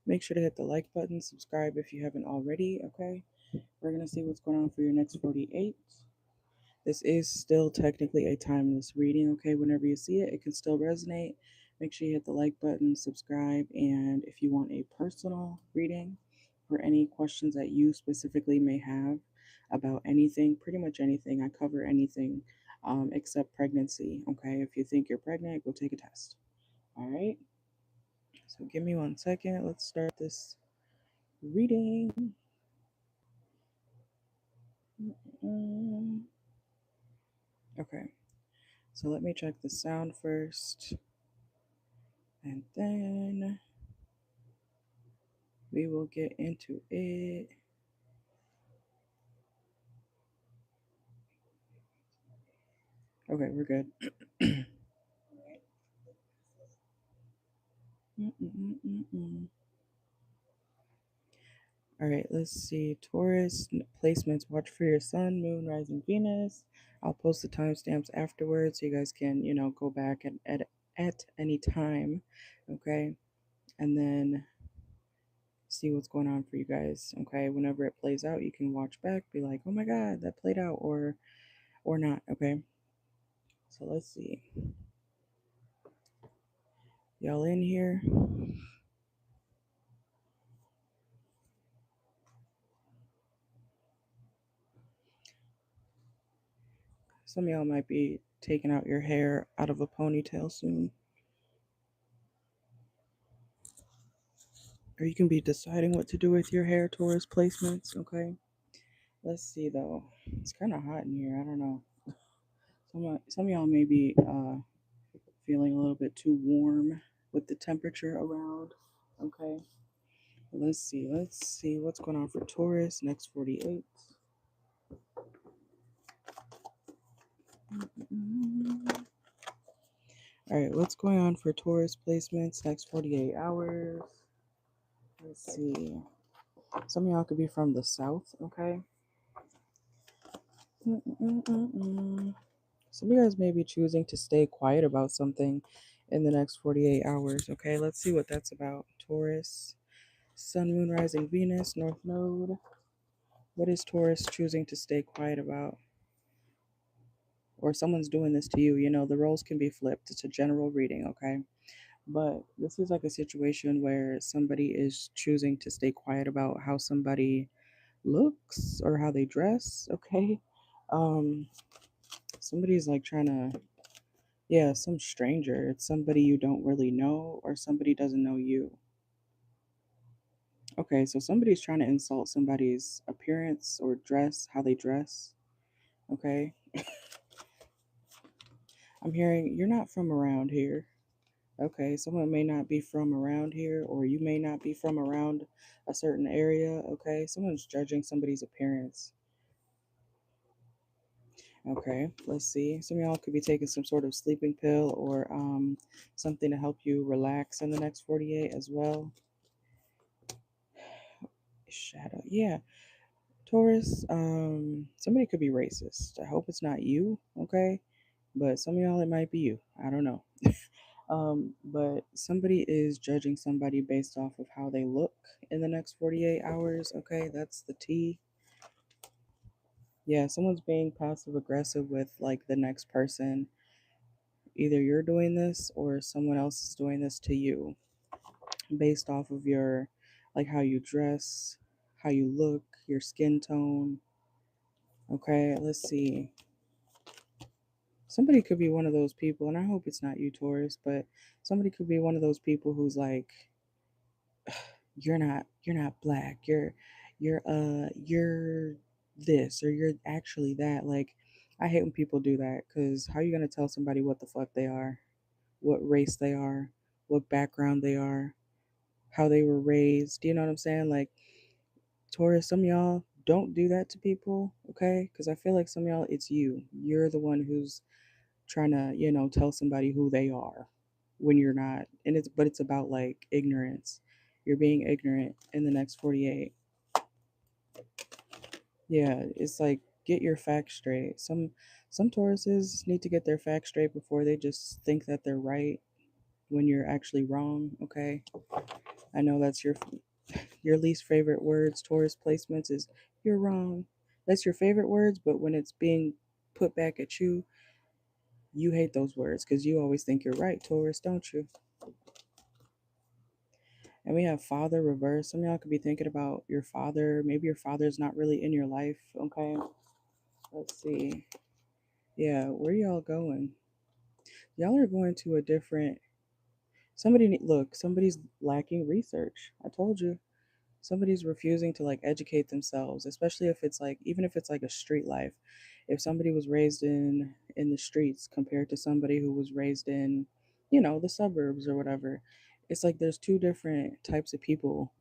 Make sure to hit the like button, subscribe if you haven't already, okay? We're going to see what's going on for your next 48. This is still technically a timeless reading, okay? Whenever you see it, it can still resonate. Make sure you hit the like button, subscribe, and if you want a personal reading or any questions that you specifically may have about anything, pretty much anything, I cover anything except pregnancy, okay? If you think you're pregnant, go take a test, all right? So give me 1 second. Let's start this reading. Mm, Okay, so let me check the sound first, and then we will get into it. Okay, we're good. All right, let's see. Taurus placements. Watch for your sun, moon, rising Venus. I'll post the timestamps afterwards so you guys can, go back at any time. Okay, and then see what's going on for you guys. Okay, whenever it plays out, you can watch back, be like, oh my god, that played out, or not. Okay, so let's see. Y'all in here? Some of y'all might be taking out your hair out of a ponytail soon. Or you can be deciding what to do with your hair, Taurus placements, okay? Let's see though. It's kind of hot in here. I don't know. Some of y'all may be feeling a little bit too warm with the temperature around, okay? Let's see. Let's see what's going on for Taurus next 48. All right, what's going on for Taurus placements next 48 hours? Let's see. Some of y'all could be from the south, okay? Some of you guys may be choosing to stay quiet about something in the next 48 hours, okay? Let's see what that's about. Taurus, Sun, Moon, Rising, Venus, North Node. What is Taurus choosing to stay quiet about? Or someone's doing this to you. The roles can be flipped. It's a general reading, okay? But this is like a situation where somebody is choosing to stay quiet about how somebody looks or how they dress, okay? Um, Somebody's like trying to, yeah, some stranger. It's somebody you don't really know or somebody doesn't know you. Okay, so somebody's trying to insult somebody's appearance or dress, how they dress, okay? I'm hearing you're not from around here. Okay, someone may not be from around here, or you may not be from around a certain area. Okay, someone's judging somebody's appearance. Okay, let's see. Some of y'all could be taking some sort of sleeping pill or something to help you relax in the next 48 as well. Shadow, yeah. Taurus, somebody could be racist. I hope it's not you, okay? But some of y'all, it might be you. I don't know. But somebody is judging somebody based off of how they look in the next 48 hours. Okay, that's the T. Yeah, someone's being passive aggressive with like the next person. Either you're doing this or someone else is doing this to you based off of your, like, how you dress, how you look, your skin tone. Okay, let's see. Somebody could be one of those people, and I hope it's not you, Taurus, but somebody could be one of those people who's like, you're not black, you're this, or you're actually that. Like, I hate when people do that, because how you gonna tell somebody what the fuck they are, what race they are, what background they are, how they were raised? You know what I'm saying? Like, Taurus, some of y'all don't do that to people, okay? Because I feel like some of y'all, it's you're the one who's trying to, tell somebody who they are when you're not. And it's about like ignorance. You're being ignorant in the next 48. Yeah, it's like, get your facts straight. Some Tauruses need to get their facts straight before they just think that they're right when you're actually wrong, okay? I know that's your least favorite words, Taurus placements, is "you're wrong." That's your favorite words, but when it's being put back at you, you hate those words because you always think you're right, Taurus, don't you? And we have father reverse. Some of y'all could be thinking about your father. Maybe your father's not really in your life. Okay. Let's see. Yeah, where y'all going? Y'all are going to a different. Look, somebody's lacking research. I told you. Somebody's refusing to like educate themselves, especially if it's like, even if it's like a street life. If somebody was raised in the streets compared to somebody who was raised in, the suburbs or whatever, it's like there's two different types of people.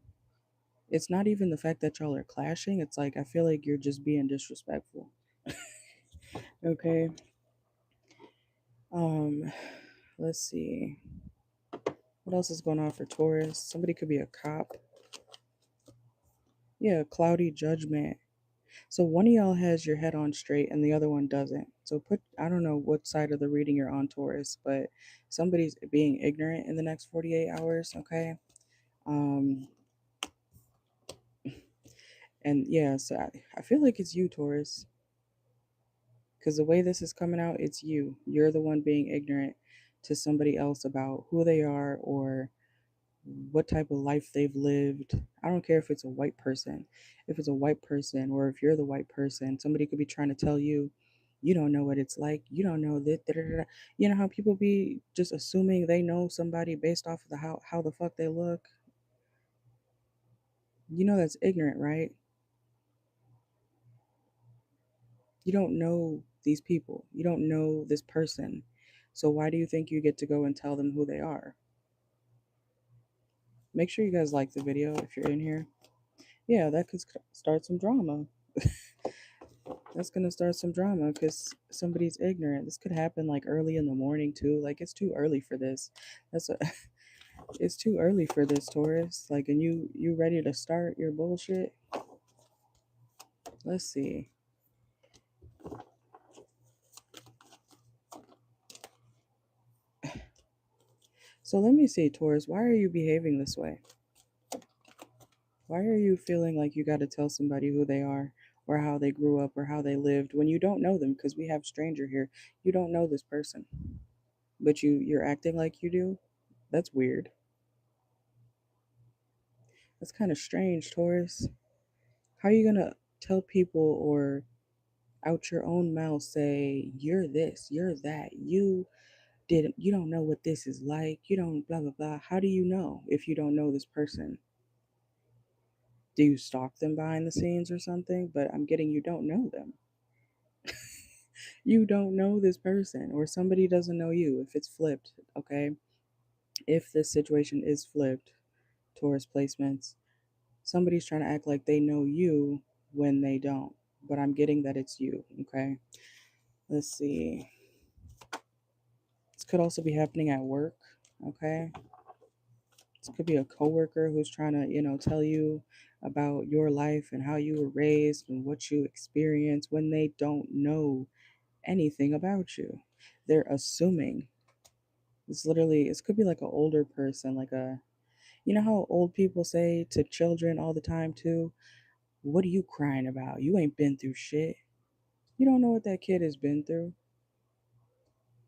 It's not even the fact that y'all are clashing. It's like I feel like you're just being disrespectful. Okay. Um, let's see. What else is going on for Taurus? Somebody could be a cop. Yeah, cloudy judgment. So one of y'all has your head on straight and the other one doesn't. So I don't know what side of the reading you're on, Taurus, but somebody's being ignorant in the next 48 hours, okay? Um, and yeah, so I feel like it's you, Taurus, because the way this is coming out, it's you. You're the one being ignorant to somebody else about who they are or what type of life they've lived. I don't care if it's a white person. If it's a white person or if you're the white person, somebody could be trying to tell you, you don't know what it's like. You don't know that. Da, da, da, da." You know how people be just assuming they know somebody based off of how the fuck they look. You know that's ignorant, right? You don't know these people. You don't know this person. So why do you think you get to go and tell them who they are? Make sure you guys like the video if you're in here. Yeah, that could start some drama. That's gonna start some drama because somebody's ignorant. This could happen like early in the morning too. Like it's too early for this. That's a it's too early for this, Taurus. Like, and you ready to start your bullshit? Let's see. So let me see, Taurus. Why are you behaving this way? Why are you feeling like you got to tell somebody who they are or how they grew up or how they lived when you don't know them? Because we have stranger here. You don't know this person, but you're acting like you do. That's weird. That's kind of strange, Taurus. How are you gonna tell people or out your own mouth say you're this, you're that, you don't know what this is like, you don't blah blah blah. How do you know if you don't know this person? Do you stalk them behind the scenes or something? But I'm getting you don't know them. You don't know this person or somebody doesn't know you if it's flipped, okay? If this situation is flipped, Taurus placements, somebody's trying to act like they know you when they don't. But I'm getting that it's you, okay? Let's see. This could also be happening at work, okay? This could be a coworker who's trying to, tell you about your life and how you were raised and what you experienced when they don't know anything about you. They're assuming. It could be like an older person, you know how old people say to children all the time too, what are you crying about? You ain't been through shit. You don't know what that kid has been through.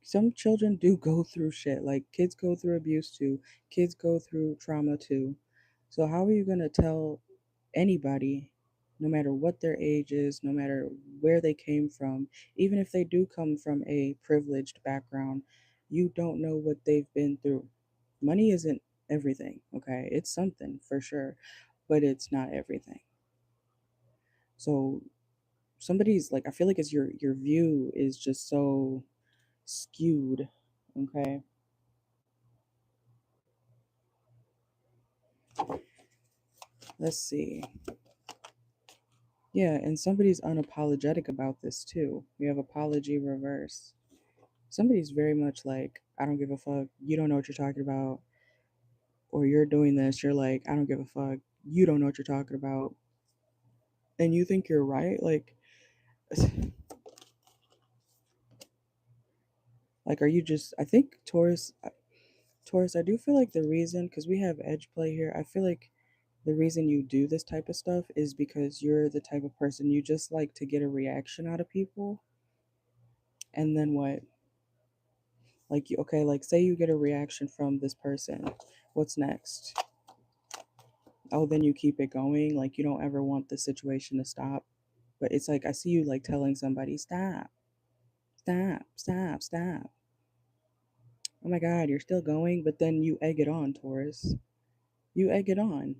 Some children do go through shit. Like kids go through abuse too. Kids go through trauma too. So how are you gonna tell anybody, no matter what their age is, no matter where they came from, even if they do come from a privileged background, you don't know what they've been through. Money isn't everything, okay? It's something for sure, but it's not everything. So somebody's like, I feel like it's your view is just so skewed, okay? Let's see. Yeah, and somebody's unapologetic about this too. We have apology reverse. Somebody's very much like, I don't give a fuck. You don't know what you're talking about. Or you're doing this. You're like, I don't give a fuck. You don't know what you're talking about. And you think you're right? Like, are you just, I think Taurus, Taurus, I do feel like the reason, because we have edge play here, I feel like the reason you do this type of stuff is because you're the type of person you just like to get a reaction out of people. And then what? Like, okay, like say you get a reaction from this person. What's next? Oh, then you keep it going. Like, you don't ever want the situation to stop. But it's like, I see you like telling somebody, stop, stop, stop, stop. Oh my God, you're still going. But then you egg it on, Taurus. You egg it on.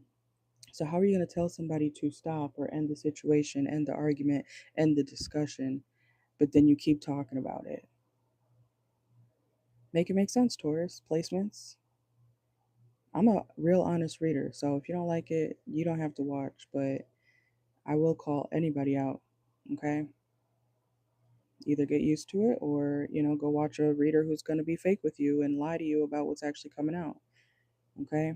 So, how are you going to tell somebody to stop or end the situation, end the argument, end the discussion, but then you keep talking about it? Make it make sense, Taurus. Placements. I'm a real honest reader, so if you don't like it, you don't have to watch, but I will call anybody out, okay? Either get used to it or, go watch a reader who's going to be fake with you and lie to you about what's actually coming out, okay?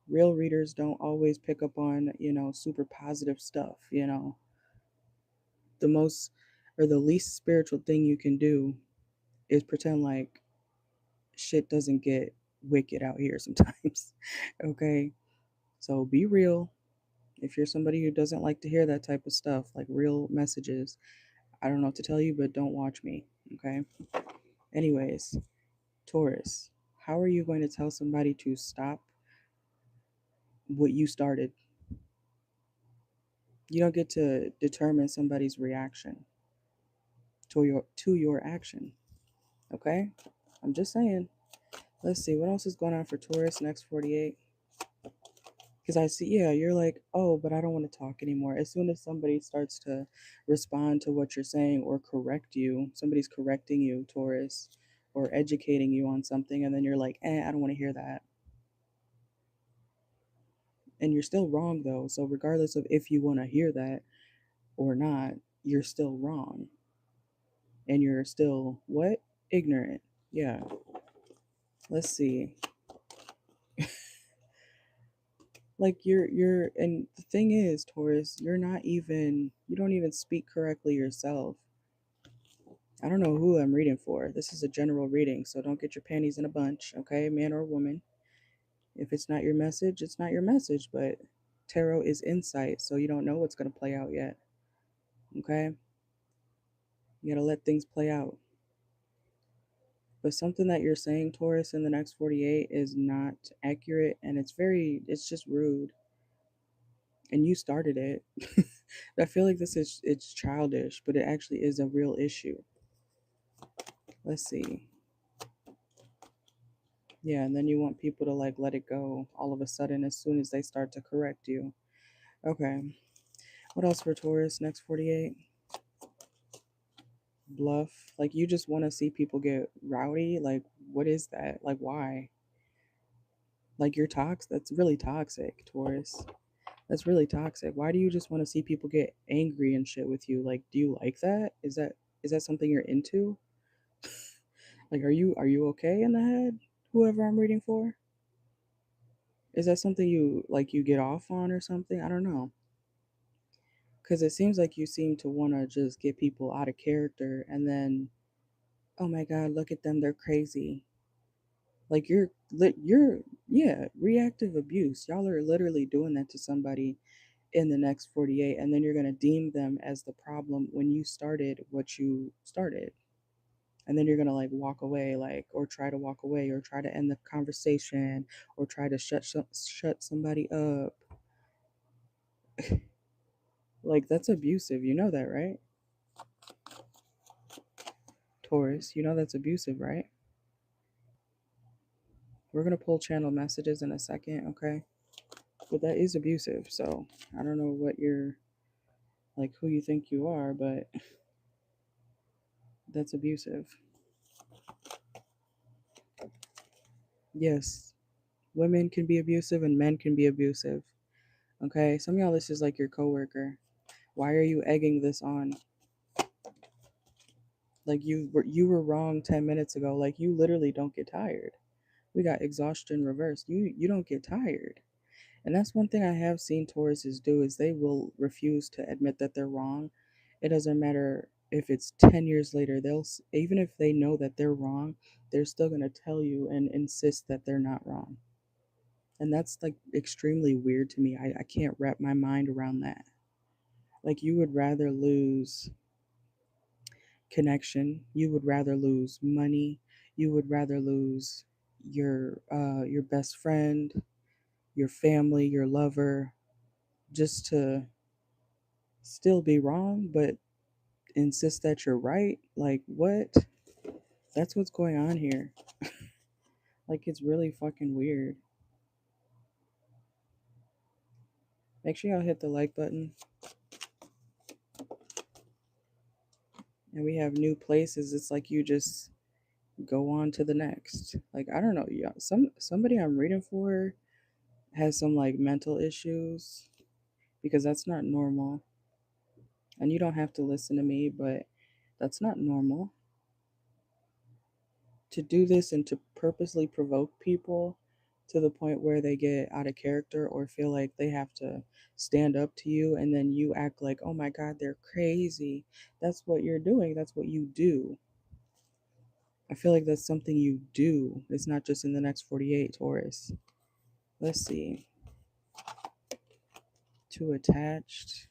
Real readers don't always pick up on, super positive stuff. The most or the least spiritual thing you can do is pretend like shit doesn't get wicked out here sometimes. Okay? So be real. If you're somebody who doesn't like to hear that type of stuff, like real messages, I don't know what to tell you, but don't watch me. Okay? Anyways, Taurus, how are you going to tell somebody to stop what you started? You don't get to determine somebody's reaction to your action. Okay? I'm just saying. Let's see what else is going on for Taurus next 48. Because I see, yeah, you're like, oh, but I don't want to talk anymore. As soon as somebody starts to respond to what you're saying or correct you, somebody's correcting you, Taurus, or educating you on something, and then you're like, I don't want to hear that. And you're still wrong, though. So, regardless of if you want to hear that or not, you're still wrong. And you're still, what? Ignorant. Yeah. Let's see. Like and the thing is, Taurus, you don't even speak correctly yourself. I don't know who I'm reading for. This is a general reading, so don't get your panties in a bunch, okay, man or woman. If it's not your message, it's not your message, but tarot is insight, so you don't know what's going to play out yet, okay? You got to let things play out. But something that you're saying, Taurus, in the next 48 is not accurate, and it's just rude. And you started it. I feel like it's childish, but it actually is a real issue. Let's see. Yeah, and then you want people to like let it go all of a sudden as soon as they start to correct you. Okay. What else for Taurus next 48? Bluff. Like you just want to see people get rowdy. Like what is that? Like why? Like you're toxic. That's really toxic, Taurus. That's really toxic. Why do you just want to see people get angry and shit with you? Like do you like that? Is that something you're into? Like are you okay in the head? Whoever I'm reading for? Is that something you get off on or something? I don't know. Because it seems like you seem to want to just get people out of character and then, oh my God, look at them, they're crazy. Like yeah, reactive abuse. Y'all are literally doing that to somebody in the next 48, and then you're going to deem them as the problem when you started what you started. And then you're going to like walk away, like, or try to walk away, or try to end the conversation, or try to shut somebody up. Like, that's abusive. You know that, right? Taurus, you know that's abusive, right? We're going to pull channel messages in a second, okay? But that is abusive. So I don't know what you're like, who you think you are, but that's abusive. Yes, women can be abusive and men can be abusive. Okay, some of y'all, this is like your coworker. Why are you egging this on? Like you were wrong 10 minutes ago. Like you literally don't get tired. We got exhaustion reversed. You don't get tired. And that's one thing I have seen Tauruses do is they will refuse to admit that they're wrong. It doesn't matter if it's 10 years later, even if they know that they're wrong, they're still going to tell you and insist that they're not wrong. And that's like extremely weird to me. I can't wrap my mind around that. Like, you would rather lose connection, you would rather lose money, you would rather lose your best friend, your family, your lover, just to still be wrong, but insist that you're right. Like, what? That's what's going on here. Like, it's really fucking weird. Make sure y'all hit the like button. And we have new places. It's like you just go on to the next. Like, I don't know, yeah. Somebody I'm reading for has some like mental issues, because that's not normal. And you don't have to listen to me, but that's not normal. To do this and to purposely provoke people to the point where they get out of character or feel like they have to stand up to you, and then you act like, oh my God, they're crazy. That's what you're doing. That's what you do. I feel like that's something you do. It's not just in the next 48, Taurus. Let's see. Too attached.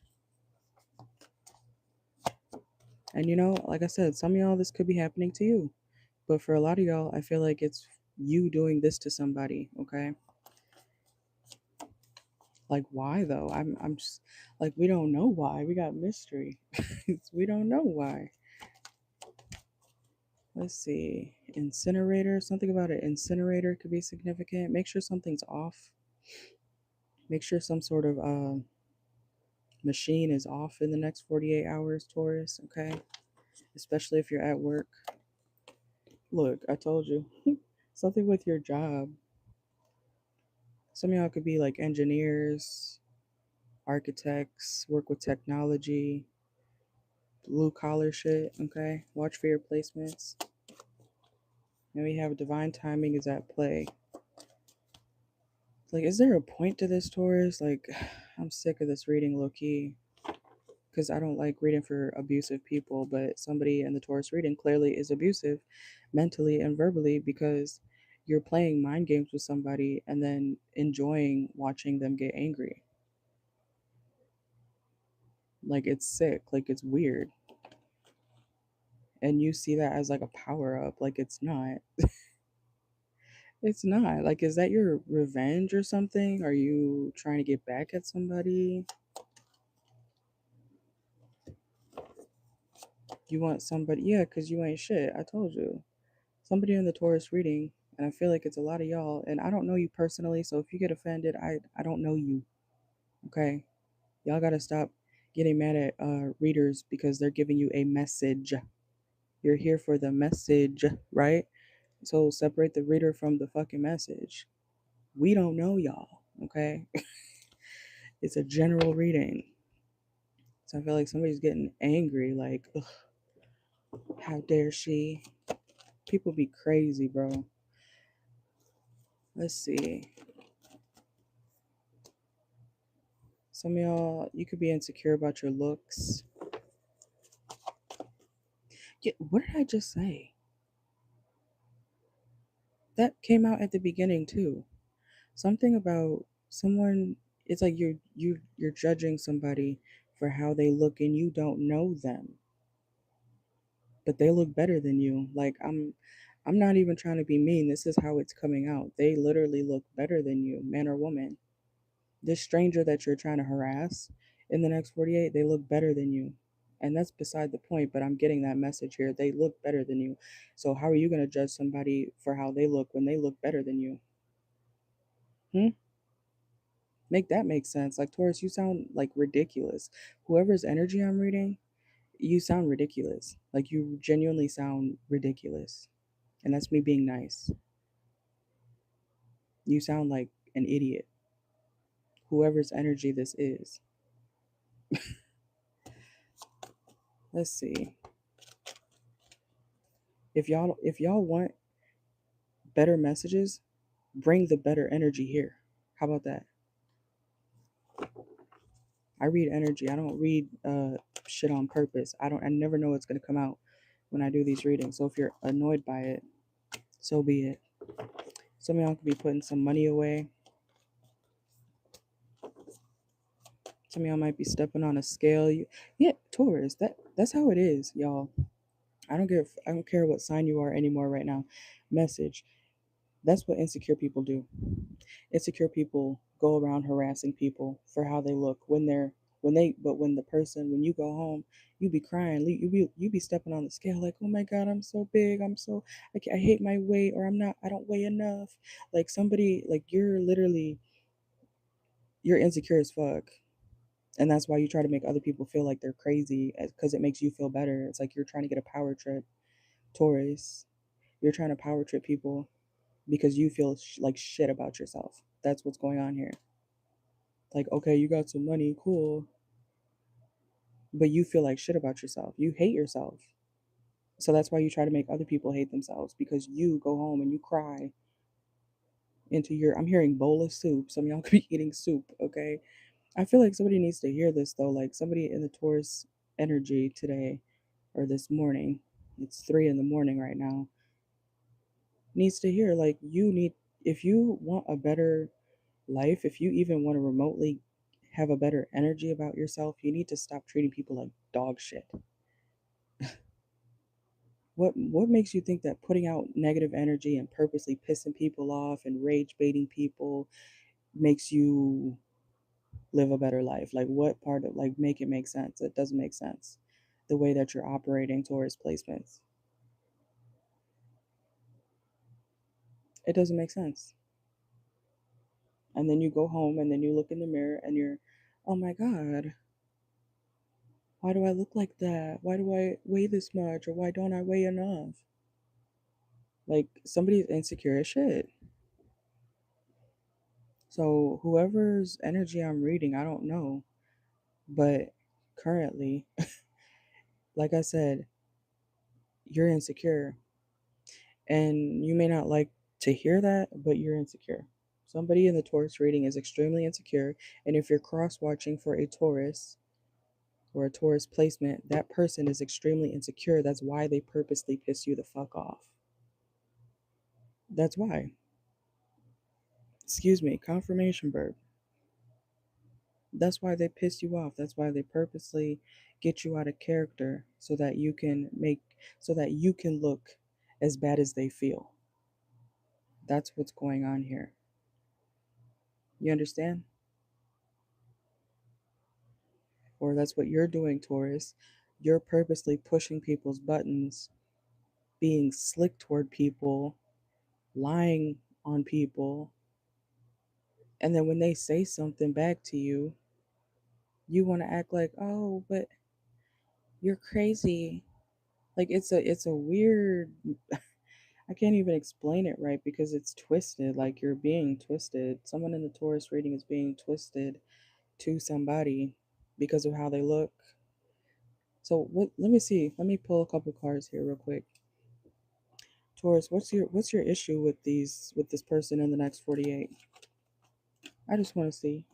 And like I said, some of y'all, this could be happening to you. But for a lot of y'all, I feel like it's you doing this to somebody, okay? Like, why though? I'm just like, we don't know why. We got mystery. We don't know why. Let's see. Incinerator. Something about an incinerator could be significant. Make sure something's off. Make sure some sort of machine is off in the next 48 hours, Taurus, okay? Especially if you're at work. Look, I told you. Something with your job. Some of y'all could be like engineers, architects, work with technology, blue collar shit, okay? Watch for your placements. And we have divine timing is at play. Like, is there a point to this, Taurus? Like, I'm sick of this reading, low key. Because I don't like reading for abusive people, but somebody in the Taurus reading clearly is abusive mentally and verbally, because you're playing mind games with somebody and then enjoying watching them get angry. Like, it's sick. Like, it's weird. And you see that as like a power up. Like, it's not. It's not. Like, is that your revenge or something? Are you trying to get back at somebody? You want somebody, yeah, because you ain't shit. I told you. Somebody in the Taurus reading, and I feel like it's a lot of y'all, and I don't know you personally, so if you get offended, I don't know you. Okay? Y'all gotta stop getting mad at readers because they're giving you a message. You're here for the message, right? So separate the reader from the fucking message. We don't know y'all, okay? It's a general reading. So I feel like somebody's getting angry, like, ugh, how dare she? People be crazy, bro. Let's see. Some of y'all, you could be insecure about your looks. Yeah, what did I just say? That came out at the beginning too. Something about someone. It's like you're judging somebody for how they look, and you don't know them, but they look better than you. Like, I'm not even trying to be mean. This is how it's coming out. They literally look better than you, man or woman. This stranger that you're trying to harass in the next 48, they look better than you. And that's beside the point, but I'm getting that message here. They look better than you. So how are you going to judge somebody for how they look when they look better than you? Hmm? Make that make sense. Like, Taurus, you sound like ridiculous. Whoever's energy I'm reading, you sound ridiculous. Like, you genuinely sound ridiculous. And that's me being nice. You sound like an idiot. Whoever's energy this is. Let's see. If y'all want better messages, bring the better energy here. How about that? I read energy. I don't read shit on purpose. I never know what's gonna come out when I do these readings. So if you're annoyed by it, so be it. Some of y'all could be putting some money away. Some of y'all might be stepping on a scale. Yeah, Taurus. That's how it is, y'all. I don't care what sign you are anymore right now. Message. That's what insecure people do. Insecure people go around harassing people for how they look when the person when you go home, you be crying, you be stepping on the scale like, oh my god, I'm so big, I hate my weight, or I don't weigh enough. Like somebody, like you're insecure as fuck, and that's why you try to make other people feel like they're crazy because it makes you feel better. It's like you're trying to get a power trip, Taurus. You're trying to power trip people because you feel like shit about yourself. That's what's going on here. Like, okay, you got some money, cool, but you feel like shit about yourself. You hate yourself. So that's why you try to make other people hate themselves, because you go home and you cry into your, I'm hearing bowl of soup. Some of y'all could be eating soup, okay? I feel like somebody needs to hear this though. Like somebody in the Taurus energy today or this morning, it's 3 in the morning right now, needs to hear like if you want a better life, if you even want to remotely have a better energy about yourself, you need to stop treating people like dog shit. What makes you think that putting out negative energy and purposely pissing people off and rage baiting people makes you live a better life? Like what part of, like, make it make sense? It doesn't make sense. The way that you're operating towards placements. It doesn't make sense. And then you go home and then you look in the mirror and you're, oh my god, why do I look like that? Why do I weigh this much? Or why don't I weigh enough? Like somebody's insecure as shit. So whoever's energy I'm reading, I don't know. But currently, like I said, you're insecure. And you may not like to hear that, but you're insecure. Somebody in the Taurus reading is extremely insecure. And if you're cross watching for a Taurus or a Taurus placement, that person is extremely insecure. That's why they purposely piss you the fuck off. That's why. Excuse me, confirmation verb. That's why they piss you off. That's why they purposely get you out of character so that you can look as bad as they feel. That's what's going on here. You understand? Or that's what you're doing, Taurus. You're purposely pushing people's buttons, being slick toward people, lying on people, and then when they say something back to you, you want to act like, "Oh, but you're crazy." Like it's a weird, I can't even explain it right because it's twisted. Like you're being twisted. Someone in the Taurus reading is being twisted to somebody because of how they look. So what? Let me see. Let me pull a couple cards here real quick. Taurus, what's your issue with this person in the next 48? I just want to see.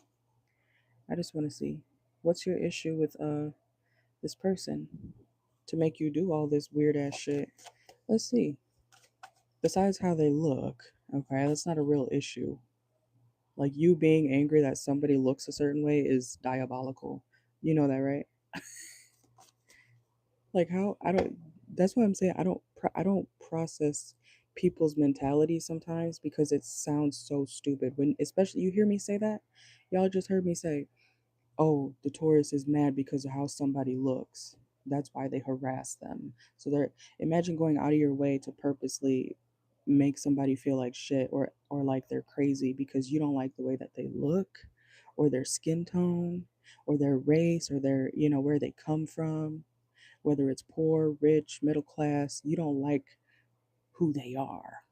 I just want to see. What's your issue with this person to make you do all this weird ass shit? Let's see. Besides how they look, okay, that's not a real issue. Like you being angry that somebody looks a certain way is diabolical. You know that, right? Like how I don't. That's what I'm saying. I don't process people's mentality sometimes because it sounds so stupid. When especially you hear me say that, y'all just heard me say, "Oh, the Taurus is mad because of how somebody looks. That's why they harass them." So they're imagine going out of your way to purposely make somebody feel like shit or like they're crazy because you don't like the way that they look or their skin tone or their race or their, where they come from, whether it's poor, rich, middle class, you don't like who they are.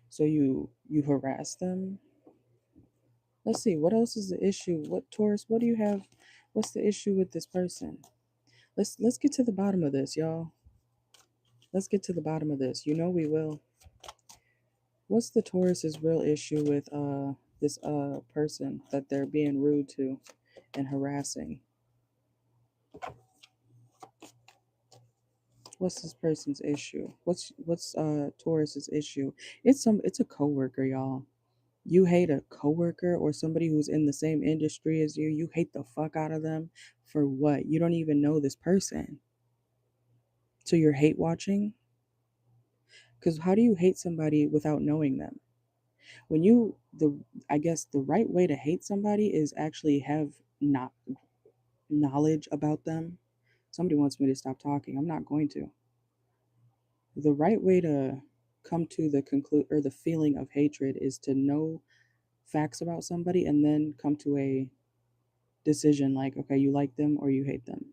So you harass them. Let's see, what else is the issue? What Taurus, what do you have? What's the issue with this person? Let's get to the bottom of this, y'all. Let's get to the bottom of this. You know we will. What's the Taurus's real issue with this person that they're being rude to and harassing. What's this person's issue? What's Taurus's issue? It's a coworker, y'all. You hate a coworker or somebody who's in the same industry as you. You hate the fuck out of them for what? You don't even know this person. So you're hate watching? Cuz how do you hate somebody without knowing them? When you the I guess the right way to hate somebody is actually have not knowledge about them. Somebody wants me to stop talking. I'm not going to. The right way to come to the conclude or the feeling of hatred is to know facts about somebody and then come to a decision like, okay, you like them or you hate them.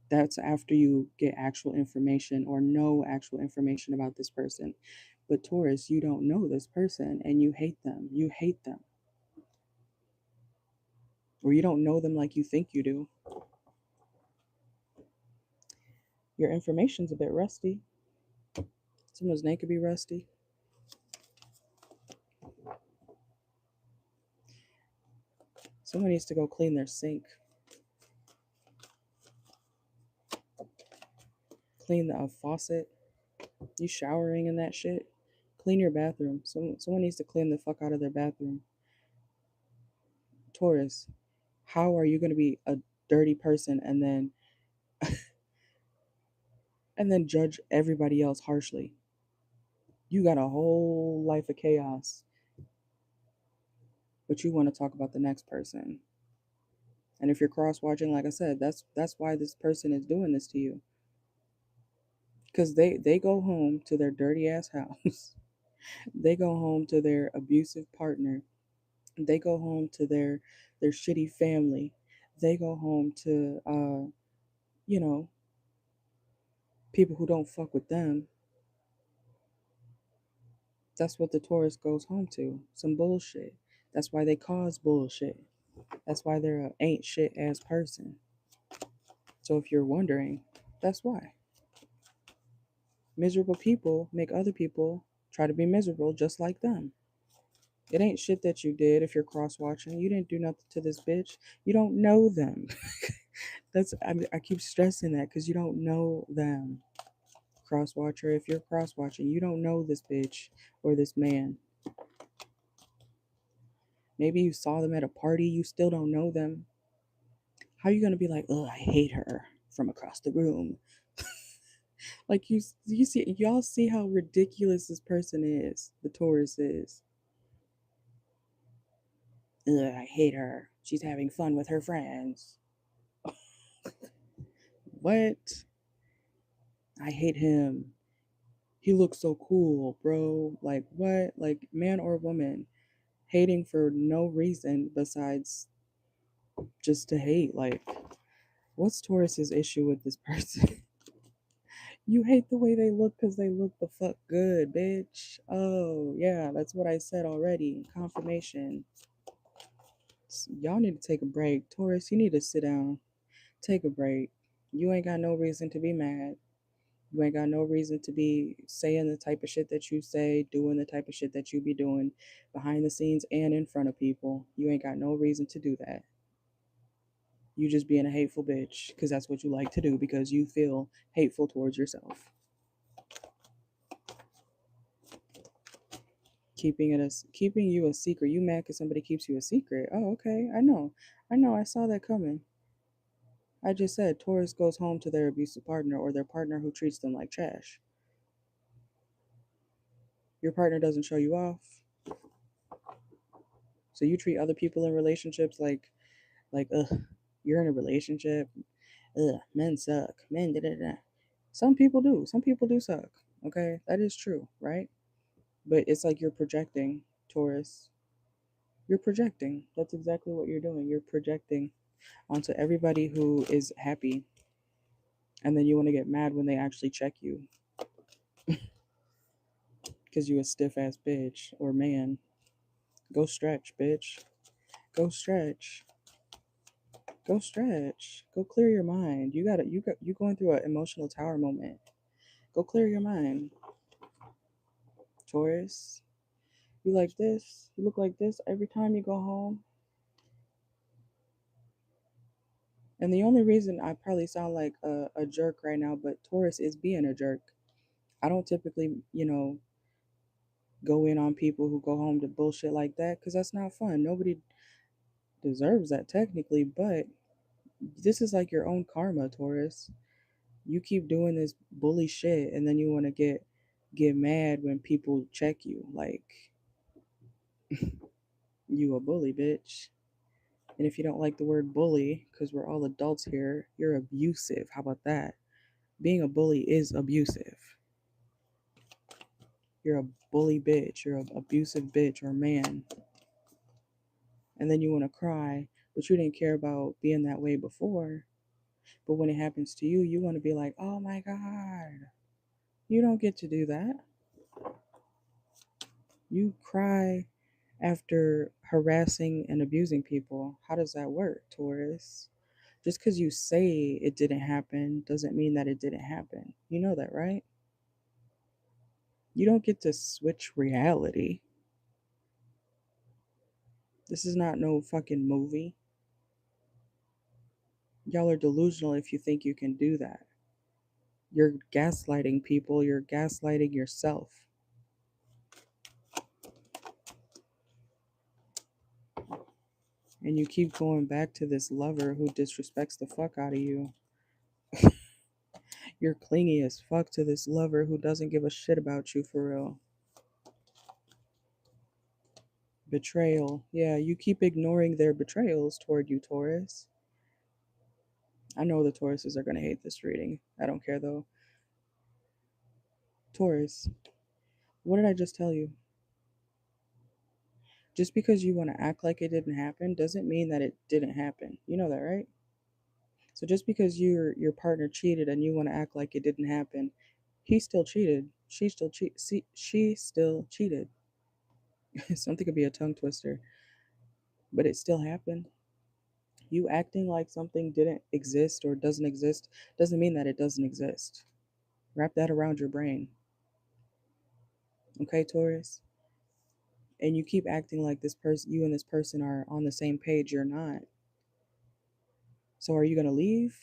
That's after you get actual information or know actual information about this person. But Taurus, you don't know this person and you hate them. You hate them. Or you don't know them like you think you do. Your information's a bit rusty. Someone's name could be rusty. Someone needs to go clean their sink. Clean the faucet. You showering in that shit? Clean your bathroom. Someone needs to clean the fuck out of their bathroom. Taurus, how are you going to be a dirty person and then judge everybody else harshly? You got a whole life of chaos, but you want to talk about the next person. And if you're cross watching, like I said, that's why this person is doing this to you. Because they go home to their dirty ass house. They go home to their abusive partner. They go home to their shitty family. They go home to you know, people who don't fuck with them. That's what the Taurus goes home to. Some bullshit. That's why they cause bullshit. That's why they're a ain't shit ass person. So if you're wondering, that's why. Miserable people make other people try to be miserable just like them. It ain't shit that you did if you're cross watching. You didn't do nothing to this bitch. You don't know them. I keep stressing that because you don't know them. Cross watcher, if you're cross watching, you don't know this bitch or this man. Maybe you saw them at a party, you still don't know them. How are you gonna be like, oh, I hate her from across the room? Like you see, y'all see how ridiculous this person is. The Taurus is. Ugh, I hate her. She's having fun with her friends. What? I hate him. He looks so cool, bro. Like what? Like man or woman hating for no reason besides just to hate. Like what's Taurus's issue with this person? You hate the way they look because they look the fuck good, bitch. Oh, yeah, that's what I said already. Confirmation. Y'all need to take a break. Taurus, you need to sit down. Take a break. You ain't got no reason to be mad. You ain't got no reason to be saying the type of shit that you say, doing the type of shit that you be doing behind the scenes and in front of people. You ain't got no reason to do that. You just being a hateful bitch because that's what you like to do because you feel hateful towards yourself. Keeping you a secret. You mad because somebody keeps you a secret? Oh, okay. I know. I saw that coming. I just said Taurus goes home to their abusive partner or their partner who treats them like trash. Your partner doesn't show you off, so you treat other people in relationships like ugh. You're in a relationship. Ugh. Men suck. Men da da da. Some people do. Some people do suck. Okay, that is true, right? But it's like you're projecting, Taurus. You're projecting. That's exactly what you're doing. You're projecting onto everybody who is happy. And then you want to get mad when they actually check you because you a stiff ass bitch or man. Go stretch, bitch. Go stretch. Go stretch. Go clear your mind. You going through an emotional tower moment. Go clear your mind. Taurus. You like this? You look like this every time you go home? And the only reason I probably sound like a jerk right now, but Taurus is being a jerk. I don't typically, go in on people who go home to bullshit like that because that's not fun. Nobody deserves that technically, but this is like your own karma, Taurus. You keep doing this bully shit and then you want to get mad when people check you like you a bully, bitch. And if you don't like the word bully, because we're all adults here, you're abusive. How about that? Being a bully is abusive. You're a bully bitch. You're an abusive bitch or man. And then you want to cry, but you didn't care about being that way before. But when it happens to you, you want to be like, oh my God. You don't get to do that. You cry after harassing and abusing people. How does that work, Taurus? Just because you say it didn't happen doesn't mean that it didn't happen. You know that, right? You don't get to switch reality. This is not no fucking movie. Y'all are delusional if you think you can do that. You're gaslighting people, you're gaslighting yourself. And you keep going back to this lover who disrespects the fuck out of you. You're clingy as fuck to this lover who doesn't give a shit about you for real. Betrayal. Yeah, you keep ignoring their betrayals toward you, Taurus. I know the Tauruses are going to hate this reading. I don't care though. Taurus, what did I just tell you? Just because you want to act like it didn't happen doesn't mean that it didn't happen. You know that, right? So just because your partner cheated and you want to act like it didn't happen, he still cheated. She still cheated. Something could be a tongue twister, but it still happened. You acting like something didn't exist or doesn't exist doesn't mean that it doesn't exist. Wrap that around your brain. Okay, Taurus? And you keep acting like you and this person are on the same page. You're not. So are you going to leave?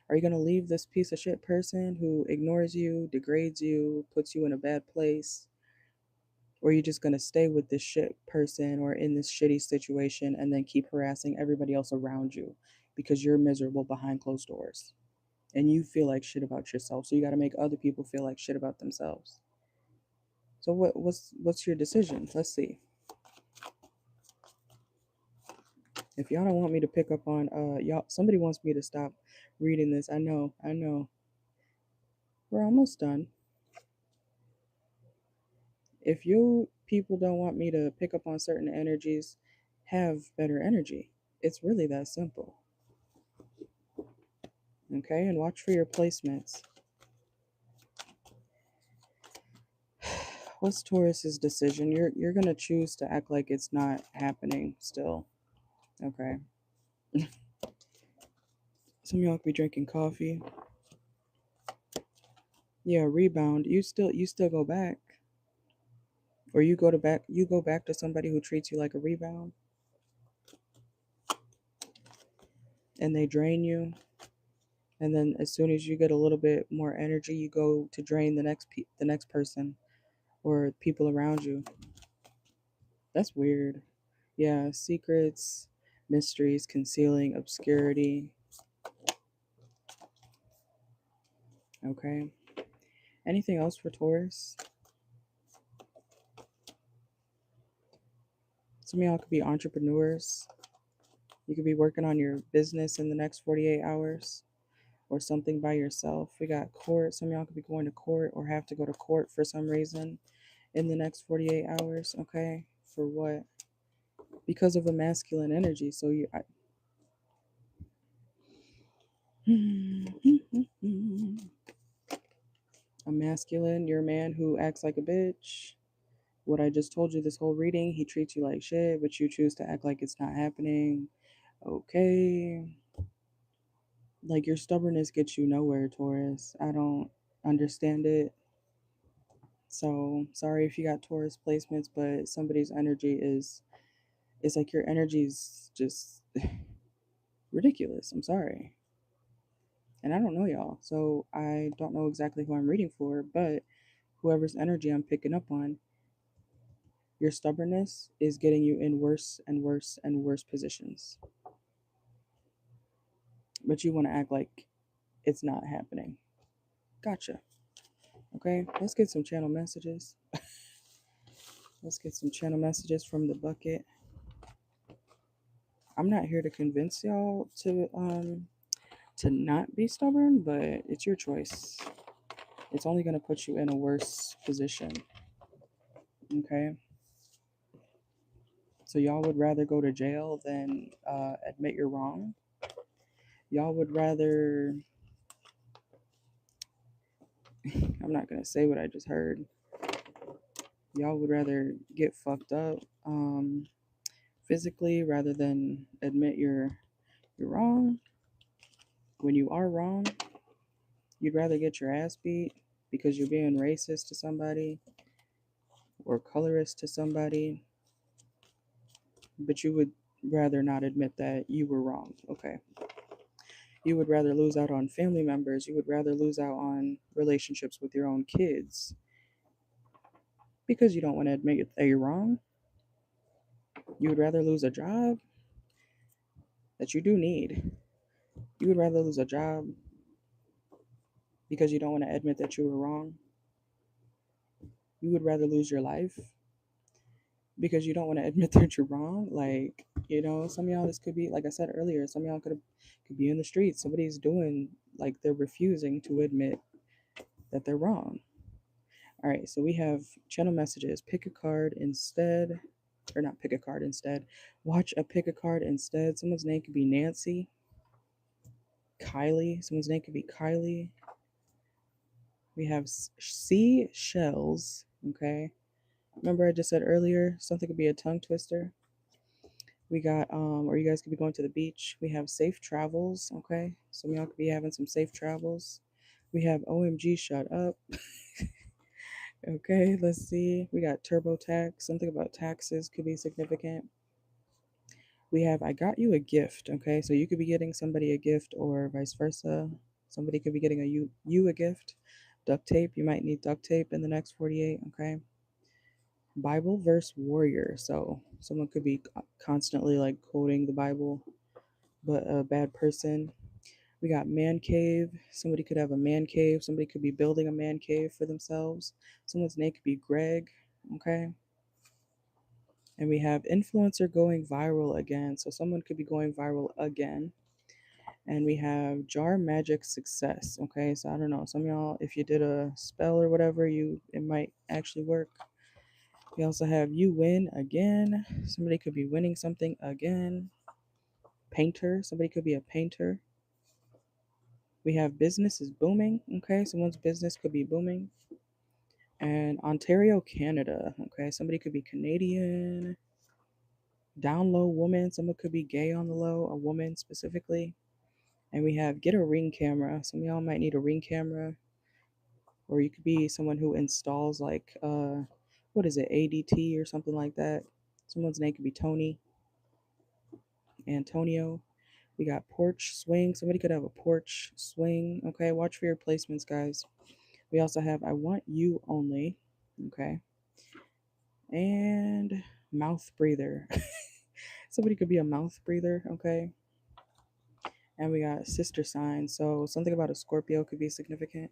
Are you going to leave this piece of shit person who ignores you, degrades you, puts you in a bad place? Or are you just going to stay with this shit person or in this shitty situation and then keep harassing everybody else around you because you're miserable behind closed doors and you feel like shit about yourself? So you got to make other people feel like shit about themselves. So what's your decision? Let's see. If y'all don't want me to pick up on y'all, somebody wants me to stop reading this. I know. We're almost done. If you people don't want me to pick up on certain energies, have better energy. It's really that simple. Okay, and watch for your placements. What's Taurus's decision? You're gonna choose to act like it's not happening still. Okay. Some of y'all could be drinking coffee. Yeah, rebound. You still go back. Or you go back to somebody who treats you like a rebound and they drain you. And then as soon as you get a little bit more energy, you go to drain the next person or people around you. That's weird. Yeah, secrets, mysteries, concealing, obscurity. Okay. Anything else for Taurus? Some of y'all could be entrepreneurs. You could be working on your business in the next 48 hours or something by yourself. We got court. Some of y'all could be going to court or have to go to court for some reason in the next 48 hours. Okay. For what? Because of a masculine energy. So a masculine, you're a man who acts like a bitch. What I just told you this whole reading, he treats you like shit, but you choose to act like it's not happening. Okay. Like your stubbornness gets you nowhere, Taurus. I don't understand it. So sorry if you got Taurus placements, but somebody's energy is, it's like your energy is just ridiculous. I'm sorry. And I don't know y'all. So I don't know exactly who I'm reading for, but whoever's energy I'm picking up on, your stubbornness is getting you in worse and worse and worse positions. But you want to act like it's not happening. Gotcha. Okay, let's get some channel messages. Let's get some channel messages from the bucket. I'm not here to convince y'all to not be stubborn, but it's your choice. It's only going to put you in a worse position. Okay? So y'all would rather go to jail than admit you're wrong. Y'all would rather, I'm not going to say what I just heard. Y'all would rather get fucked up physically rather than admit you're wrong when you are wrong. You'd rather get your ass beat because you're being racist to somebody or colorist to somebody, but you would rather not admit that you were wrong. Okay. You would rather lose out on family members. You would rather lose out on relationships with your own kids because you don't want to admit that you're wrong. You would rather lose a job that you do need. You would rather lose a job because you don't want to admit that you were wrong. You would rather lose your life because you don't want to admit that you're wrong. Like, some of y'all, this could be, like I said earlier, some of y'all could be in the streets. Somebody's doing, like, they're refusing to admit that they're wrong. All right, so we have channel messages. Pick a card instead, or not pick a card instead. Watch a pick a card instead. Someone's name could be Nancy, Kylie. Someone's name could be Kylie. We have sea shells. Okay. Remember I just said earlier, something could be a tongue twister. We got, or you guys could be going to the beach. We have safe travels. Okay. Some of y'all could be having some safe travels. We have OMG, shut up. Okay, let's see. We got TurboTax. Something about taxes could be significant. We have I got you a gift. Okay, so you could be getting somebody a gift or vice versa. Somebody could be getting you a gift. Duct tape. You might need duct tape in the next 48. Okay. Bible verse warrior. So someone could be constantly like quoting the Bible, but a bad person. We got man cave. Somebody could have a man cave. Somebody could be building a man cave for themselves. Someone's name could be Greg. Okay. And we have influencer going viral again. So someone could be going viral again. And we have jar magic success. Okay. So I don't know. Some of y'all, if you did a spell or whatever, it might actually work. We also have you win again. Somebody could be winning something again. Painter. Somebody could be a painter. We have business is booming. Okay. Someone's business could be booming. And Ontario, Canada. Okay. Somebody could be Canadian. Down low woman. Someone could be gay on the low, a woman specifically. And we have get a ring camera. Some of y'all might need a ring camera. Or you could be someone who installs like what is it, ADT or something like that. Someone's name could be Tony, Antonio. We got porch swing. Somebody could have a porch swing. Okay, watch for your placements, guys. We also have I want you only. Okay. And mouth breather. Somebody could be a mouth breather. Okay. And we got sister sign. So something about a Scorpio could be significant.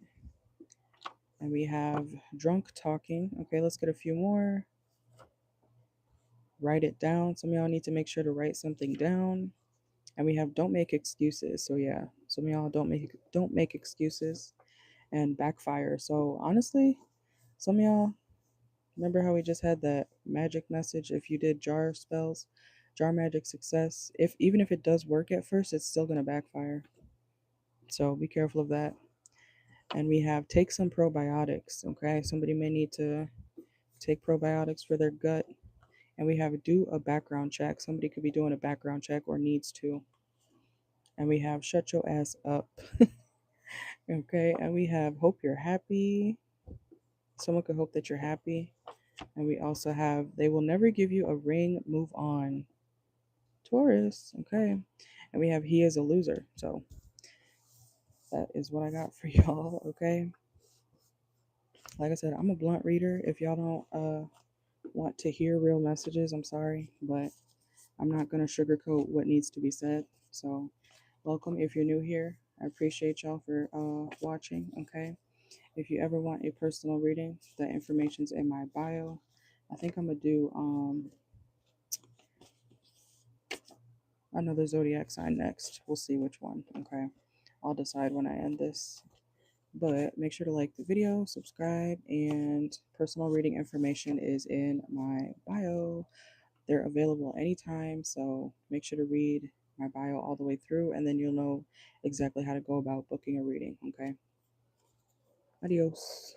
And we have drunk talking. Okay, let's get a few more. Write it down. Some of y'all need to make sure to write something down. And we have don't make excuses. So yeah, some of y'all don't make excuses and backfire. So honestly, some of y'all remember how we just had that magic message. If you did jar spells, jar magic success, if even if it does work at first, it's still gonna backfire. So be careful of that. And we have take some probiotics. Okay, somebody may need to take probiotics for their gut. And we have do a background check. Somebody could be doing a background check or needs to. And we have shut your ass up. Okay, and we have hope you're happy. Someone could hope that you're happy. And we also have, they will never give you a ring, move on. Taurus, okay. And we have, he is a loser. So that is what I got for y'all, okay. Like I said, I'm a blunt reader. If y'all don't want to hear real messages, I'm sorry, but I'm not going to sugarcoat what needs to be said. So, welcome if you're new here. I appreciate y'all for watching, okay. If you ever want a personal reading, the information's in my bio. I think I'm going to do another zodiac sign next. We'll see which one, okay. I'll decide when I end this. But make sure to like the video, subscribe, and personal reading information is in my bio. They're available anytime, so make sure to read my bio all the way through, and then you'll know exactly how to go about booking a reading, okay? Adios.